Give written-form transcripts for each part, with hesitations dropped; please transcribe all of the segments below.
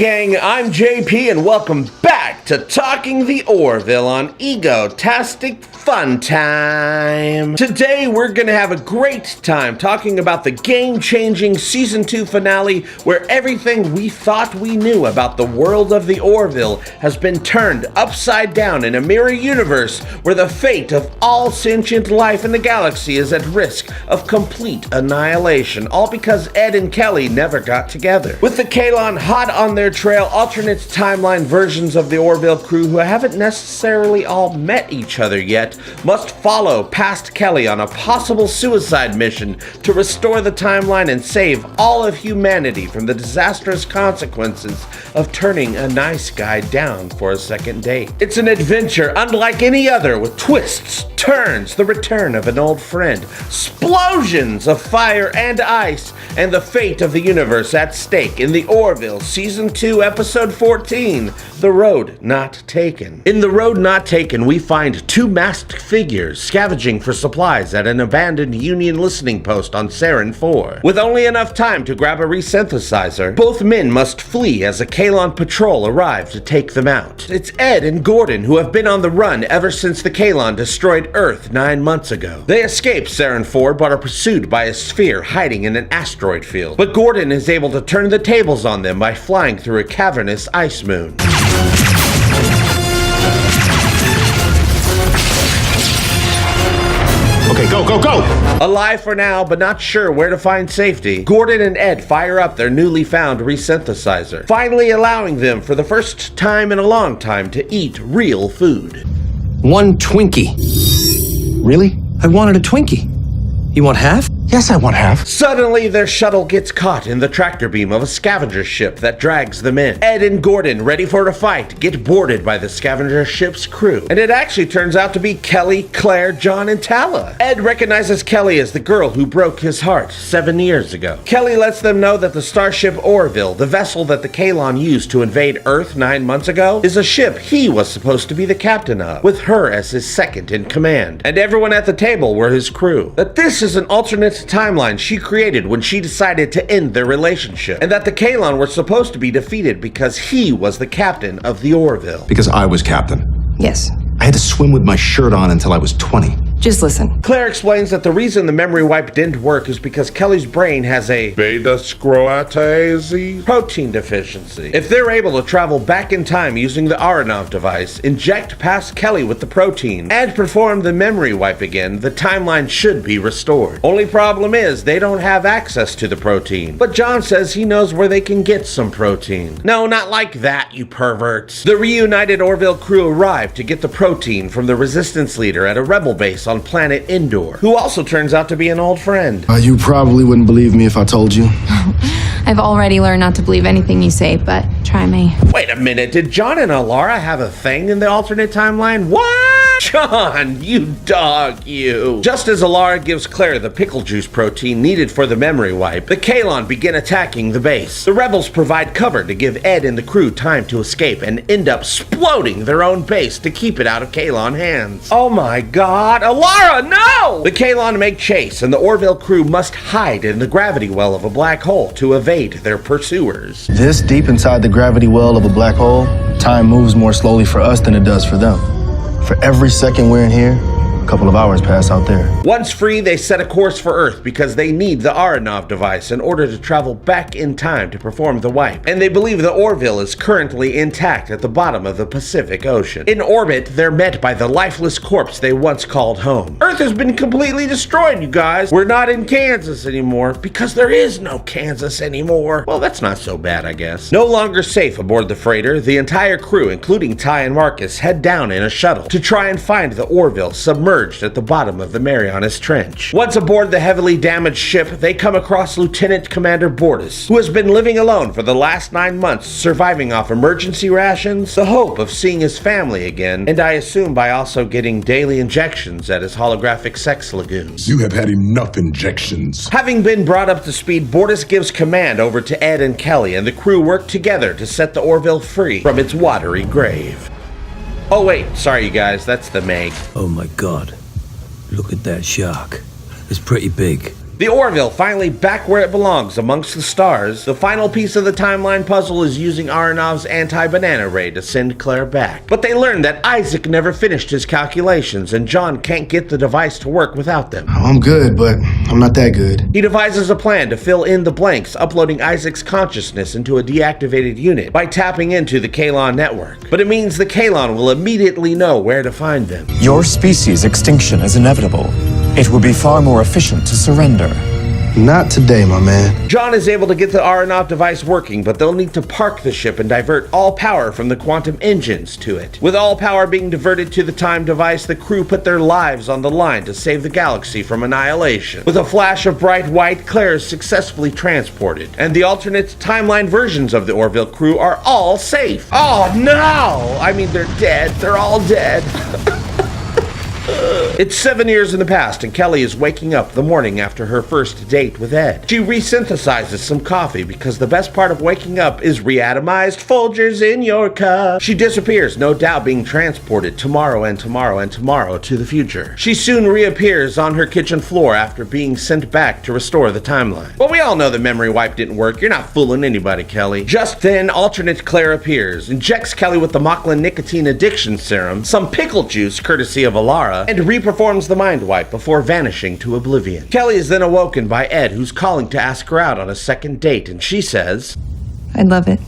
gang, I'm JP and welcome back to Talking The Orville on Egotastic FunTime. Today we're gonna have a great time talking about the game-changing Season 2 finale where everything we thought we knew about the world of the Orville has been turned upside down in a mirror universe where the fate of all sentient life in the galaxy is at risk of complete annihilation, all because Ed and Kelly never got together. With the Kalon hot on their trail, alternate timeline versions of the Orville crew who haven't necessarily all met each other yet must follow past Kelly on a possible suicide mission to restore the timeline and save all of humanity from the disastrous consequences of turning a nice guy down for a second date. It's an adventure unlike any other with twists, turns, the return of an old friend, explosions of fire and ice, and the fate of the universe at stake in the Orville Season 2 Episode 14, The Road Not Taken. In The Road Not Taken, we find two masked figures scavenging for supplies at an abandoned Union listening post on Saren 4. With only enough time to grab a resynthesizer, both men must flee as a Kalon patrol arrive to take them out. It's Ed and Gordon who have been on the run ever since the Kalon destroyed Earth 9 months ago. They escaped Saren 4 but are pursued by a sphere hiding in an asteroid field. But Gordon is able to turn the tables on them by flying through a cavernous ice moon. Okay, go, go, go! Alive for now, but not sure where to find safety, Gordon and Ed fire up their newly found resynthesizer, finally allowing them for the first time in a long time to eat real food. One Twinkie. Really? I wanted a Twinkie. You want half? Yes, I want half. Suddenly, their shuttle gets caught in the tractor beam of a scavenger ship that drags them in. Ed and Gordon, ready for a fight, get boarded by the scavenger ship's crew. And it actually turns out to be Kelly, Claire, John, and Tala. Ed recognizes Kelly as the girl who broke his heart 7 years ago. Kelly lets them know that the starship Orville, the vessel that the Kalon used to invade Earth 9 months ago, is a ship he was supposed to be the captain of, with her as his second in command. And everyone at the table were his crew. That this is an alternate timeline she created when she decided to end their relationship, and that the Kalon were supposed to be defeated because he was the captain of the Orville. Because I was captain. Yes. I had to swim with my shirt on until I was 20. Just listen. Claire explains that the reason the memory wipe didn't work is because Kelly's brain has a beta-scroatase protein deficiency. If they're able to travel back in time using the Aronov device, inject past Kelly with the protein, and perform the memory wipe again, the timeline should be restored. Only problem is they don't have access to the protein. But John says he knows where they can get some protein. No, not like that, you perverts. The reunited Orville crew arrive to get the protein from the resistance leader at a rebel base on planet Endor, who also turns out to be an old friend. You probably wouldn't believe me if I told you. I've already learned not to believe anything you say, but try me. Wait a minute, did John and Alara have a thing in the alternate timeline? What? John, you dog, you. Just as Alara gives Claire the pickle juice protein needed for the memory wipe, the Kalon begin attacking the base. The rebels provide cover to give Ed and the crew time to escape and end up exploding their own base to keep it out of Kalon hands. Oh my god, Alara, no! The Kalon make chase and the Orville crew must hide in the gravity well of a black hole to evade their pursuers. This deep inside the gravity well of a black hole, time moves more slowly for us than it does for them. For every second we're in here, a couple of hours pass out there. Once free, they set a course for Earth because they need the Aronov device in order to travel back in time to perform the wipe. And they believe the Orville is currently intact at the bottom of the Pacific Ocean. In orbit, they're met by the lifeless corpse they once called home. Earth has been completely destroyed, you guys. We're not in Kansas anymore because there is no Kansas anymore. Well, that's not so bad, I guess. No longer safe aboard the freighter, the entire crew, including Ty and Marcus, head down in a shuttle to try and find the Orville submerged at the bottom of the Marianas Trench. Once aboard the heavily damaged ship, they come across Lieutenant Commander Bordas, who has been living alone for the last 9 months, surviving off emergency rations, the hope of seeing his family again, and I assume by also getting daily injections at his holographic sex lagoons. You have had enough injections. Having been brought up to speed, Bordas gives command over to Ed and Kelly, and the crew work together to set the Orville free from its watery grave. Oh wait, sorry you guys, that's the Meg. Oh my god, look at that shark. It's pretty big. The Orville finally back where it belongs, amongst the stars. The final piece of the timeline puzzle is using Aronov's anti-banana ray to send Claire back. But they learn that Isaac never finished his calculations, and John can't get the device to work without them. I'm good, but I'm not that good. He devises a plan to fill in the blanks, uploading Isaac's consciousness into a deactivated unit by tapping into the Kaylon network. But it means the Kaylon will immediately know where to find them. Your species' extinction is inevitable. It would be far more efficient to surrender. Not today, my man. John is able to get the Aronov device working, but they'll need to park the ship and divert all power from the quantum engines to it. With all power being diverted to the time device, the crew put their lives on the line to save the galaxy from annihilation. With a flash of bright white, Claire is successfully transported, and the alternate timeline versions of the Orville crew are all safe. Oh no! I mean, they're dead. They're all dead. It's 7 years in the past, and Kelly is waking up the morning after her first date with Ed. She resynthesizes some coffee because the best part of waking up is reatomized Folgers in your cup. She disappears, no doubt being transported tomorrow and tomorrow and tomorrow to the future. She soon reappears on her kitchen floor after being sent back to restore the timeline. Well, we all know the memory wipe didn't work. You're not fooling anybody, Kelly. Just then, alternate Claire appears, injects Kelly with the Mocklin nicotine addiction serum, some pickle juice courtesy of Alara, and reperforms the mind wipe before vanishing to oblivion. Kelly is then awoken by Ed, who's calling to ask her out on a second date, and she says, I love it.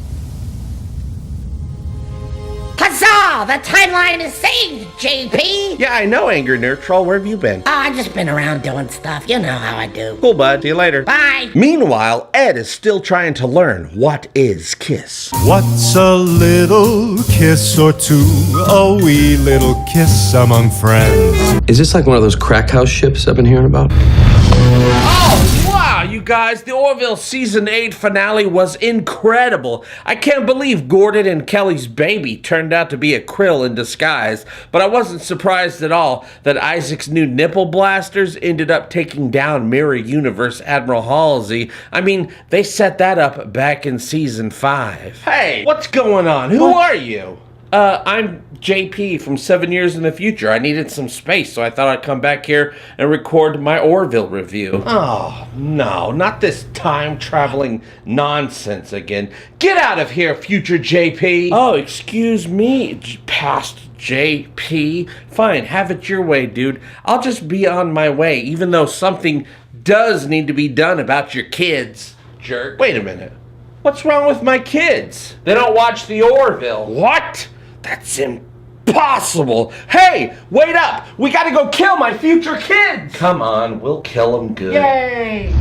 Huzzah! The timeline is saved, JP! yeah, I know, Anger Nerd Troll, where have you been? Oh, I've just been around doing stuff. You know how I do. Cool, bud. See you later. Bye! Meanwhile, Ed is still trying to learn what is Kiss. What's a little kiss or two? A wee little kiss among friends. Is this like one of those crack house ships I've been hearing about? Oh, wow, you guys, the Orville Season 8 finale was incredible. I can't believe Gordon and Kelly's baby turned out to be a krill in disguise, but I wasn't surprised at all that Isaac's new nipple blasters ended up taking down Mirror Universe Admiral Halsey. I mean, they set that up back in Season 5. Hey, what's going on? Who are you? I'm JP from 7 years in the future. I needed some space, so I thought I'd come back here and record my Orville review. Oh, no, not this time-traveling nonsense again. Get out of here, future JP. Oh, excuse me, past JP. Fine, have it your way, dude. I'll just be on my way, even though something does need to be done about your kids, jerk. Wait a minute. What's wrong with my kids? They don't watch the Orville. What? That's impossible. Hey, wait up. We gotta go kill my future kids. Come on, we'll kill them good. Yay.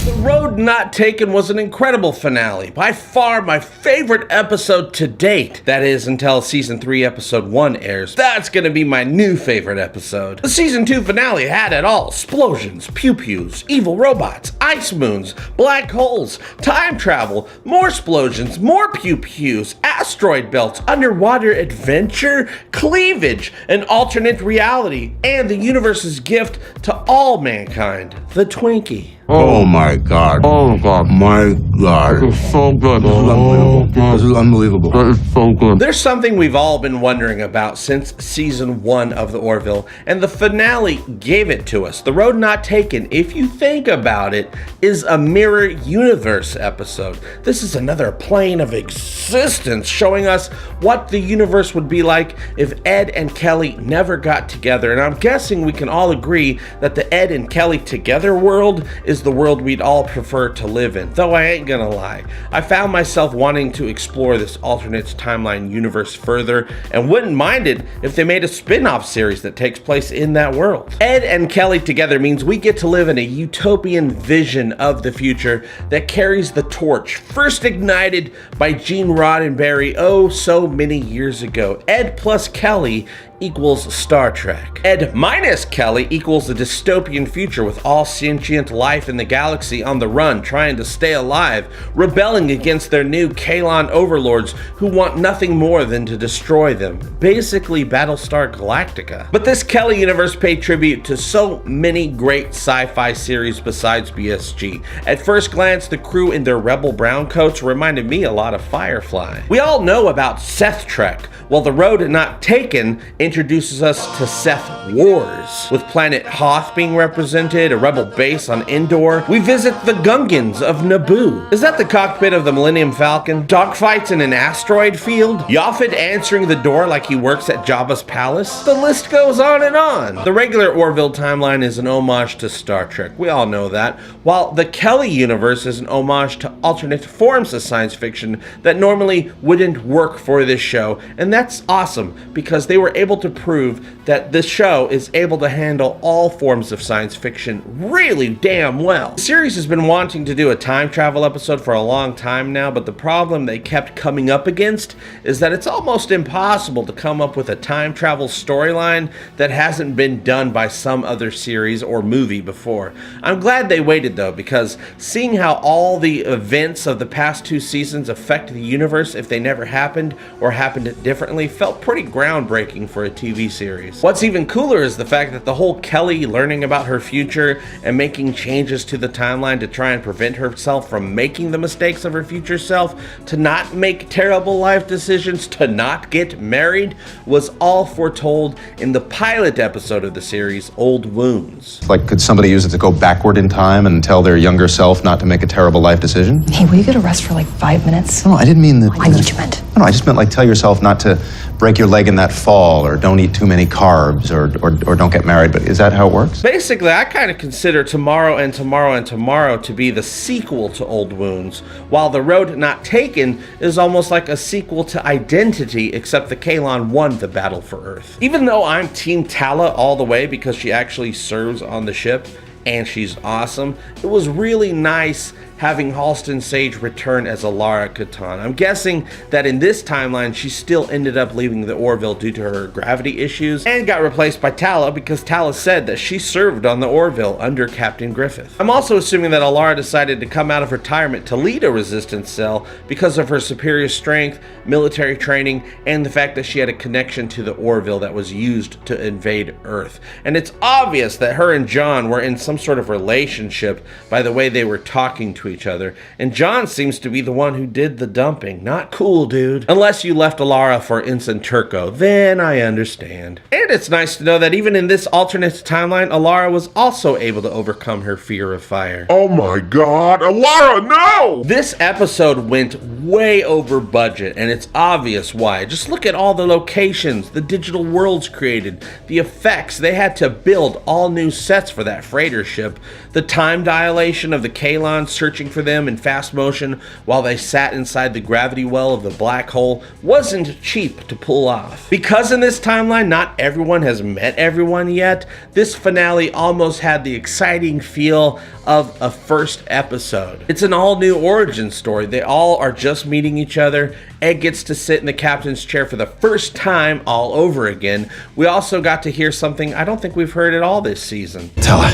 The Road Not Taken was an incredible finale. By far my favorite episode to date. That is, until Season 3, Episode 1 airs. That's gonna be my new favorite episode. The Season 2 finale had it all. Explosions, pew-pews, evil robots, ice moons, black holes, time travel, more explosions, more pew-pews, asteroid belts, underwater adventure, cleavage, an alternate reality, and the universe's gift to all mankind, the Twinkie. Oh my God. Oh God. My God. It's so good. This is unbelievable. That is so good. There's something we've all been wondering about since Season 1 of the Orville, and the finale gave it to us. The Road Not Taken, if you think about it, is a mirror universe episode. This is another plane of existence showing us what the universe would be like if Ed and Kelly never got together. And I'm guessing we can all agree that the Ed and Kelly together world is the world we'd all prefer to live in. Though I ain't gonna lie, I found myself wanting to explore this alternate timeline universe further and wouldn't mind it if they made a spin-off series that takes place in that world. Ed and Kelly together means we get to live in a utopian vision of the future that carries the torch, first ignited by Gene Roddenberry oh so many years ago. Ed plus Kelly equals Star Trek. Ed minus Kelly equals a dystopian future with all sentient life in the galaxy on the run, trying to stay alive, rebelling against their new Kaylon overlords who want nothing more than to destroy them. Basically Battlestar Galactica. But this Kelly universe paid tribute to so many great sci-fi series besides BSG. At first glance, the crew in their rebel brown coats reminded me a lot of Firefly. We all know about Seth Trek. Well, The Road Not Taken introduces us to Seth Wars, with planet Hoth being represented, a rebel base on Endor. We visit the Gungans of Naboo. Is that the cockpit of the Millennium Falcon? Dogfights in an asteroid field? Yaphet answering the door like he works at Jabba's palace? The list goes on and on. The regular Orville timeline is an homage to Star Trek. We all know that. While the Kelly universe is an homage to alternate forms of science fiction that normally wouldn't work for this show. And that's awesome because they were able to prove that this show is able to handle all forms of science fiction really damn well. The series has been wanting to do a time travel episode for a long time now, but the problem they kept coming up against is that it's almost impossible to come up with a time travel storyline that hasn't been done by some other series or movie before. I'm glad they waited though, because seeing how all the events of the past 2 seasons affect the universe if they never happened or happened differently felt pretty groundbreaking for a TV series. What's even cooler is the fact that the whole Kelly learning about her future and making changes to the timeline to try and prevent herself from making the mistakes of her future self, to not make terrible life decisions, to not get married, was all foretold in the pilot episode of the series, Old Wounds. Like, could somebody use it to go backward in time and tell their younger self not to make a terrible life decision? Hey, will you get a rest for like 5 minutes? No, I didn't mean that. I know what you meant. No, I just meant like tell yourself not to break your leg in that fall, or don't eat too many carbs, or don't get married. But is that how it works? Basically, I kind of consider Tomorrow and Tomorrow and Tomorrow to be the sequel to Old Wounds, while The Road Not Taken is almost like a sequel to Identity, except the Kaylon won the battle for Earth. Even though I'm Team Tala all the way because she actually serves on the ship, and she's awesome, it was really nice having Halston Sage return as Alara Katan. I'm guessing that in this timeline, she still ended up leaving the Orville due to her gravity issues and got replaced by Tala because Tala said that she served on the Orville under Captain Griffith. I'm also assuming that Alara decided to come out of retirement to lead a resistance cell because of her superior strength, military training, and the fact that she had a connection to the Orville that was used to invade Earth. And it's obvious that her and John were in some sort of relationship by the way they were talking to each other, and John seems to be the one who did the dumping. Not cool, dude. Unless you left Alara for Ensign Turco, then I understand. And it's nice to know that even in this alternate timeline, Alara was also able to overcome her fear of fire. Oh my god, Alara, no! This episode went way over budget, and it's obvious why. Just look at all the locations, the digital worlds created, the effects. They had to build all new sets for that freighter ship. The time dilation of the Kaylon searching for them in fast motion while they sat inside the gravity well of the black hole wasn't cheap to pull off. Because in this timeline, not everyone has met everyone yet, this finale almost had the exciting feel of a first episode. It's an all-new origin story. They all are just meeting each other. Ed gets to sit in the captain's chair for the first time all over again. We also got to hear something I don't think we've heard at all this season. Tala,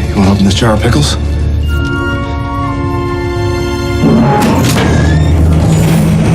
you want to open this jar of pickles?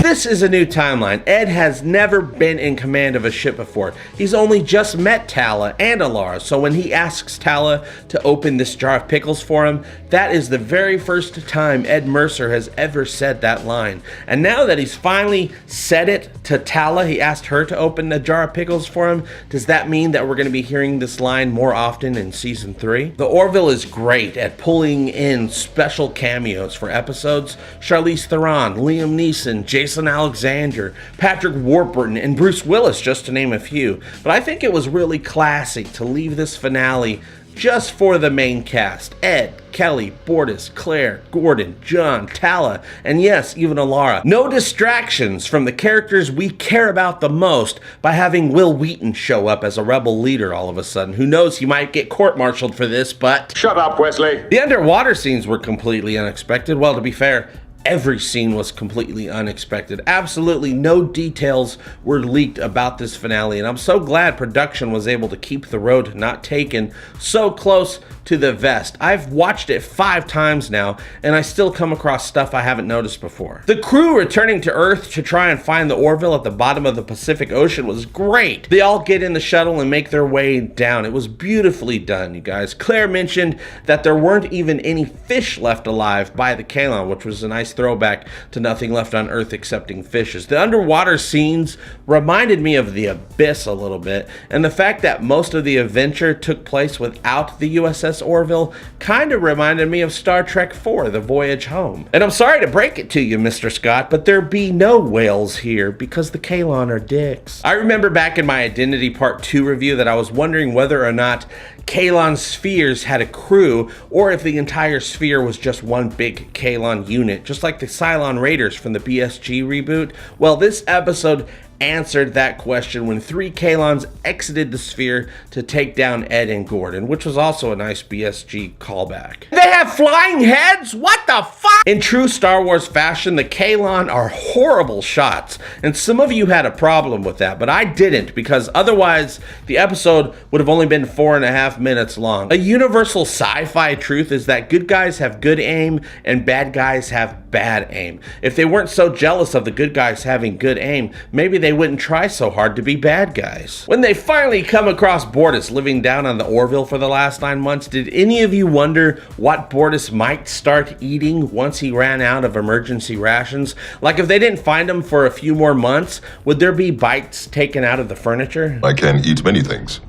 This is a new timeline. Ed has never been in command of a ship before. He's only just met Tala and Alara, so when he asks Tala to open this jar of pickles for him, that is the very first time Ed Mercer has ever said that line. And now that he's finally said it to Tala, he asked her to open the jar of pickles for him, does that mean that we're going to be hearing this line more often in season 3? The Orville is great at pulling in special cameos for episodes. Charlize Theron, Liam Neeson, Jason Alexander, Patrick Warburton, and Bruce Willis, just to name a few. But I think it was really classy to leave this finale just for the main cast. Ed, Kelly, Bortus, Claire, Gordon, John, Tala, and yes, even Alara. No distractions from the characters we care about the most by having Will Wheaton show up as a rebel leader all of a sudden. Who knows, he might get court-martialed for this, but... Shut up, Wesley! The underwater scenes were completely unexpected. Well, to be fair, every scene was completely unexpected. Absolutely no details were leaked about this finale, and I'm so glad production was able to keep The Road Not Taken so close to the vest. I've watched it 5 times now, and I still come across stuff I haven't noticed before. The crew returning to Earth to try and find the Orville at the bottom of the Pacific Ocean was great. They all get in the shuttle and make their way down. It was beautifully done, you guys. Claire mentioned that there weren't even any fish left alive by the Kalon, which was a nice throwback to Nothing Left on Earth excepting fishes. The underwater scenes reminded me of the Abyss a little bit, and the fact that most of the adventure took place without the USS Orville kind of reminded me of Star Trek IV, The Voyage Home. And I'm sorry to break it to you, Mr. Scott, but there be no whales here because the Kalon are dicks. I remember back in my Identity Part 2 review that I was wondering whether or not Kalon spheres had a crew, or if the entire sphere was just one big Kalon unit, just like the Cylon Raiders from the BSG reboot. Well, this episode answered that question when 3 Kalons exited the sphere to take down Ed and Gordon, which was also a nice BSG callback. They have flying heads? What the fuck? In true Star Wars fashion, the Kalon are horrible shots, and some of you had a problem with that, but I didn't, because otherwise the episode would have only been 4.5 minutes long. A universal sci-fi truth is that good guys have good aim and bad guys have bad aim. If they weren't so jealous of the good guys having good aim, maybe they wouldn't try so hard to be bad guys. When they finally come across Bortus living down on the Orville for the last 9 months, did any of you wonder what Bortus might start eating once he ran out of emergency rations? Like, if they didn't find him for a few more months, would there be bites taken out of the furniture? I can eat many things.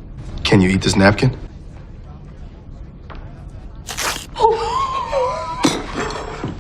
Can you eat this napkin?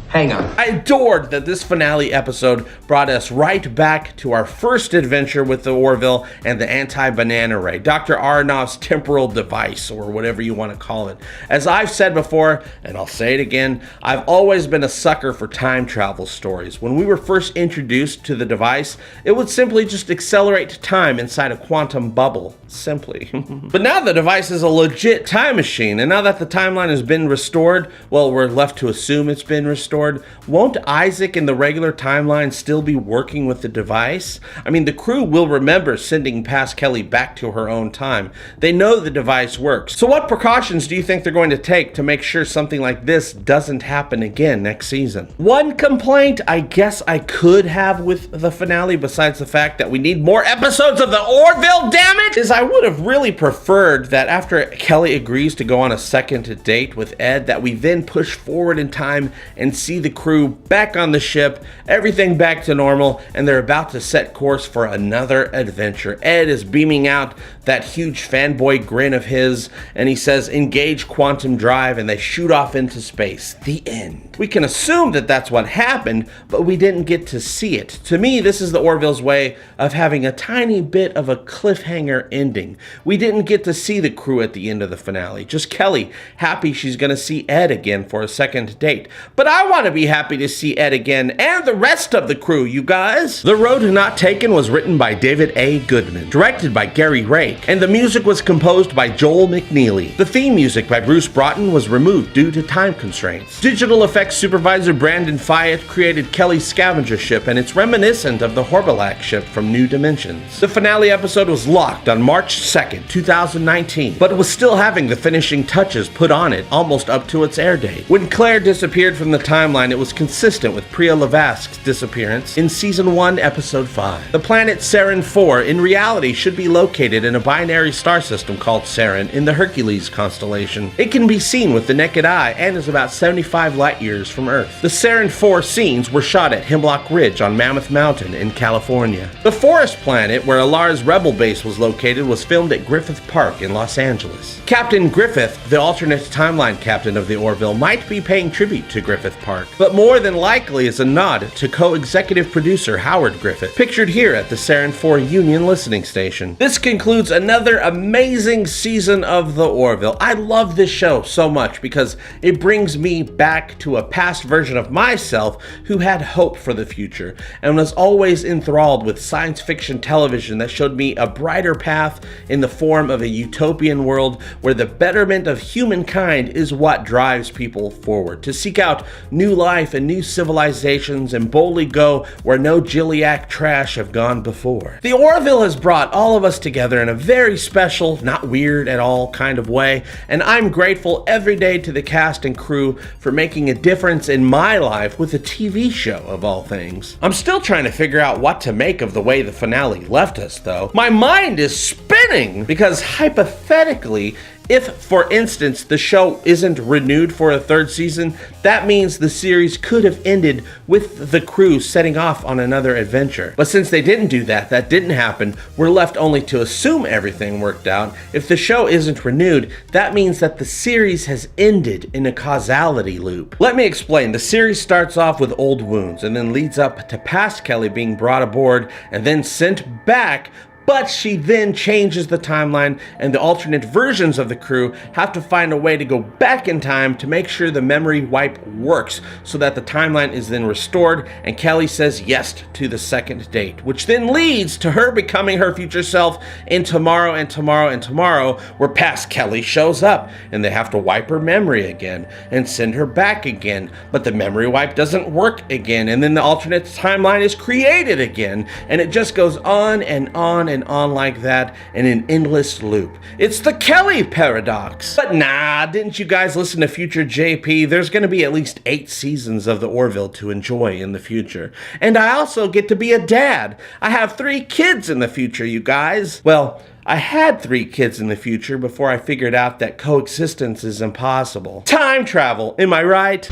Hang on. I adored that this finale episode brought us right back to our first adventure with the Orville and the anti-banana ray, Dr. Aronov's temporal device, or whatever you want to call it. As I've said before, and I'll say it again, I've always been a sucker for time travel stories. When we were first introduced to the device, it would simply just accelerate time inside a quantum bubble, simply. But now the device is a legit time machine, and now that the timeline has been restored, well, we're left to assume it's been restored. Won't Isaac in the regular timeline still be working with the device? I mean, the crew will remember sending Pass Kelly back to her own time. They know the device works. So what precautions do you think they're going to take to make sure something like this doesn't happen again next season? One complaint I guess I could have with the finale, besides the fact that we need more episodes of the Orville, damn it, is I would have really preferred that after Kelly agrees to go on a second date with Ed, that we then push forward in time and see the crew back on the ship, everything back to normal, and they're about to set course for another adventure. Ed is beaming out that huge fanboy grin of his, and he says, "Engage quantum drive," and they shoot off into space. The end. We can assume that that's what happened, but we didn't get to see it. To me, this is the Orville's way of having a tiny bit of a cliffhanger ending. We didn't get to see the crew at the end of the finale, just Kelly happy she's gonna see Ed again for a second date. But I want to be happy to see Ed again, and the rest of the crew, you guys. The Road Not Taken was written by David A. Goodman, directed by Gary Rake, and the music was composed by Joel McNeely. The theme music by Bruce Broughton was removed due to time constraints. Digital effects supervisor Brandon Fayette created Kelly's scavenger ship, and it's reminiscent of the Horbalak ship from New Dimensions. The finale episode was locked on March 2nd, 2019, but it was still having the finishing touches put on it almost up to its air date. When Claire disappeared from the timeline, it was consistent with Priya Lavask's disappearance in Season 1, Episode 5. The planet Saren 4 in reality should be located in a binary star system called Saren in the Hercules constellation. It can be seen with the naked eye and is about 75 light years from Earth. The Saren 4 scenes were shot at Hemlock Ridge on Mammoth Mountain in California. The Forest Planet, where Alar's rebel base was located, was filmed at Griffith Park in Los Angeles. Captain Griffith, the alternate timeline captain of the Orville, might be paying tribute to Griffith Park, but more than likely is a nod to co-executive producer Howard Griffith, pictured here at the Saren 4 Union listening station. This concludes another amazing season of the Orville. I love this show so much because it brings me back to a past version of myself who had hope for the future and was always enthralled with science fiction television that showed me a brighter path in the form of a utopian world where the betterment of humankind is what drives people forward, to seek out new new life and new civilizations and boldly go where no Gilliac trash have gone before. The Orville has brought all of us together in a very special, not weird at all kind of way, and I'm grateful every day to the cast and crew for making a difference in my life with a TV show of all things. I'm still trying to figure out what to make of the way the finale left us though. My mind is spinning because hypothetically, if, for instance, the show isn't renewed for a third season, that means the series could have ended with the crew setting off on another adventure. But since they didn't do that, that didn't happen, we're left only to assume everything worked out. If the show isn't renewed, that means that the series has ended in a causality loop. Let me explain. The series starts off with old wounds and then leads up to past Kelly being brought aboard and then sent back, but she then changes the timeline and the alternate versions of the crew have to find a way to go back in time to make sure the memory wipe works so that the timeline is then restored and Kelly says yes to the second date, which then leads to her becoming her future self in Tomorrow and Tomorrow and Tomorrow, where past Kelly shows up and they have to wipe her memory again and send her back again, but the memory wipe doesn't work again, and then the alternate timeline is created again, and it just goes on and on and on like that in an endless loop. It's the Kelly paradox. But nah, didn't you guys listen to Future JP? There's gonna be at least 8 seasons of the Orville to enjoy in the future. And I also get to be a dad. I have 3 kids in the future, you guys. Well, I had 3 kids in the future before I figured out that coexistence is impossible. Time travel, am I right?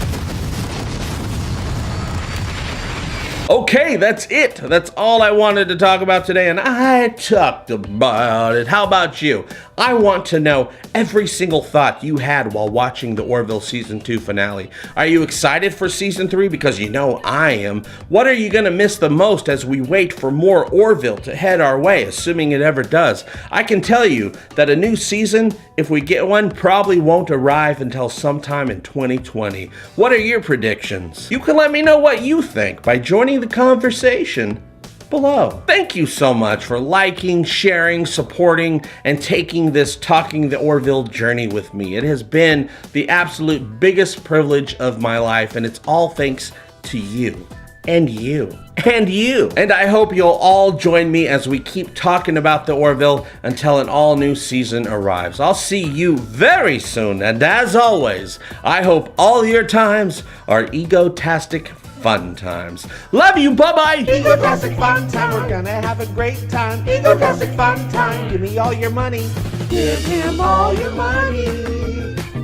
Okay, that's it. That's all I wanted to talk about today, and I talked about it. How about you? I want to know every single thought you had while watching the Orville Season 2 finale. Are you excited for Season 3? Because you know I am. What are you gonna miss the most as we wait for more Orville to head our way, assuming it ever does? I can tell you that a new season, if we get one, probably won't arrive until sometime in 2020. What are your predictions? You can let me know what you think by joining the conversation below. Thank you so much for liking, sharing, supporting, and taking this Talking the Orville journey with me. It has been the absolute biggest privilege of my life, and it's all thanks to you. And you. And you. And I hope you'll all join me as we keep talking about the Orville until an all-new season arrives. I'll see you very soon, and as always, I hope all your times are egotastic fun times. Love you, bye-bye! Egotastic fun time, we're gonna have a great time. Egotastic fun time, give me all your money. Give him all your money.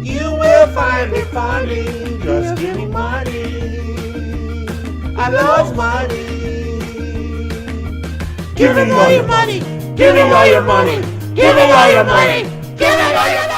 You will find it funny. Just give me money. I love money. Give me all your money. Give me all your money. Give me all your money. Give me all your money.